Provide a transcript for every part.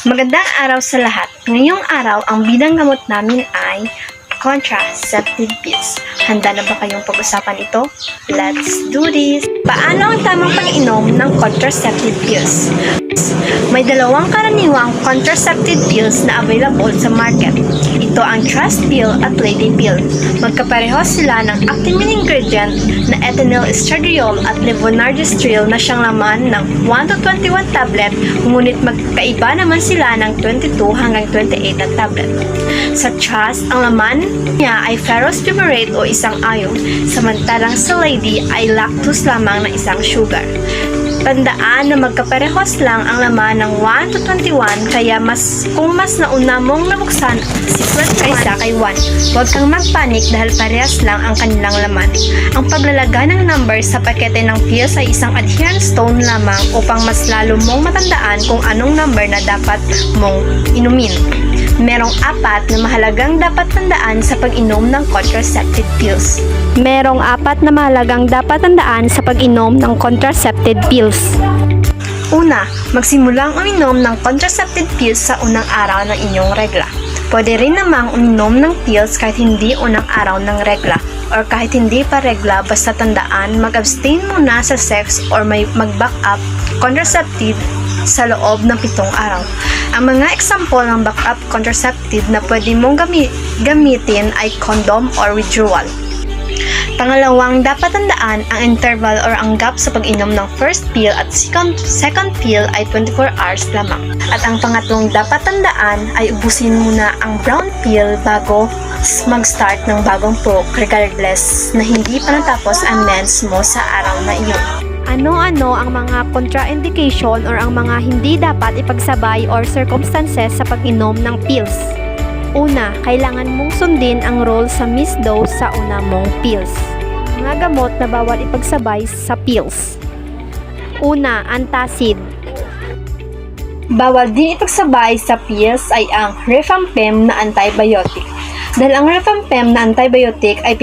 Magandang araw sa lahat. Ngayong araw, ang bidang gamot namin ay contraceptive pills. Handa na ba kayong pag-usapan ito? Let's do this! Paano ang tamang pag-inom ng contraceptive pills? May dalawang karaniwang contraceptive pills na available sa market. Ito ang Trust Pill at Lady Pill. Magkapareho sila ng active ingredient na ethinyl estradiol at levonorgestrel na siyang laman ng 1 to 21 tablet, ngunit magkaiba naman sila ng 22 hanggang 28 na tablet. Sa Trust, ang laman niya ay ferrous fumarate o isang ion, samantalang sa Lady ay lactose lamang na isang sugar. Tandaan na magkaparehos lang ang laman ng 1 to 21, kaya kung mas nauna mong nabuksan secret kaysa kay 1, huwag kang magpanik dahil parehas lang ang kanilang laman. Ang paglalagay ng number sa pakete ng pills ay isang adherence tone lamang upang mas lalo mong matandaan kung anong number na dapat mong inumin. Merong 4 na mahalagang dapat tandaan sa pag-inom ng contraceptive pills. Una, magsimulang uminom ng contraceptive pills sa unang araw ng inyong regla. Pwede rin namang uminom ng pills kahit hindi unang araw ng regla or kahit hindi pa regla, basta tandaan mag-abstain muna sa sex or may mag-back up contraceptive sa loob ng 7 araw. Ang mga example ng backup contraceptive na pwede mong gamitin ay condom or withdrawal. Pangalawang, dapat tandaan ang interval or ang gap sa pag-inom ng first pill at second pill ay 24 hours lamang. At ang pangatlong dapat tandaan ay ubusin muna ang brown pill bago mag-start ng bagong poke, regardless na hindi pa natapos ang mens mo sa araw na iyon. Ano-ano ang mga contraindication or ang mga hindi dapat ipagsabay or circumstances sa pag-inom ng pills? Una, kailangan mong sundin ang role sa missed dose sa una mong pills. Mga gamot na bawal ipagsabay sa pills. Una, antacid. Bawal din ipagsabay sa pills ay ang rifampicin na antibiotic. Dahil ang rifampicin na antibiotic ay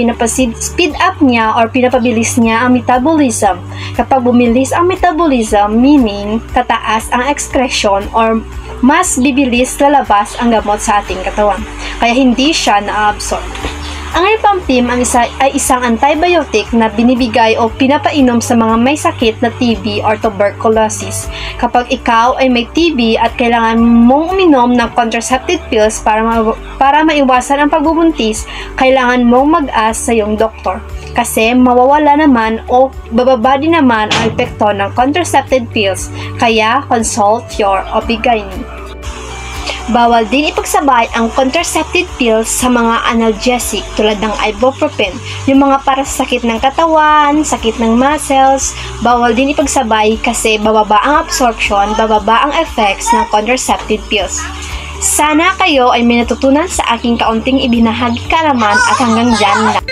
speed up niya or pinapabilis niya ang metabolism. Kapag bumilis ang metabolism, meaning tataas ang excretion or mas bibilis lalabas ang gamot sa ating katawan. Kaya hindi siya na-absorb. Ang rifampicin ay isang antibiotic na binibigay o pinapainom sa mga may sakit na TB or tuberculosis. Kapag ikaw ay may TB at kailangan mong uminom ng contraceptive pills para maiwasan ang pagbubuntis, kailangan mong mag-ask sa iyong doktor. Kasi mawawala naman o bababa din naman ang epekto ng contraceptive pills, kaya consult your OB/GYN. Bawal din ipagsabay ang contraceptive pills sa mga analgesic tulad ng ibuprofen, yung mga para sa sakit ng katawan, sakit ng muscles. Bawal din ipagsabay kasi bababa ang absorption, bababa ang effects ng contraceptive pills. Sana kayo ay may natutunan sa aking kaunting ibinahagi kaalaman at hanggang dyan lang.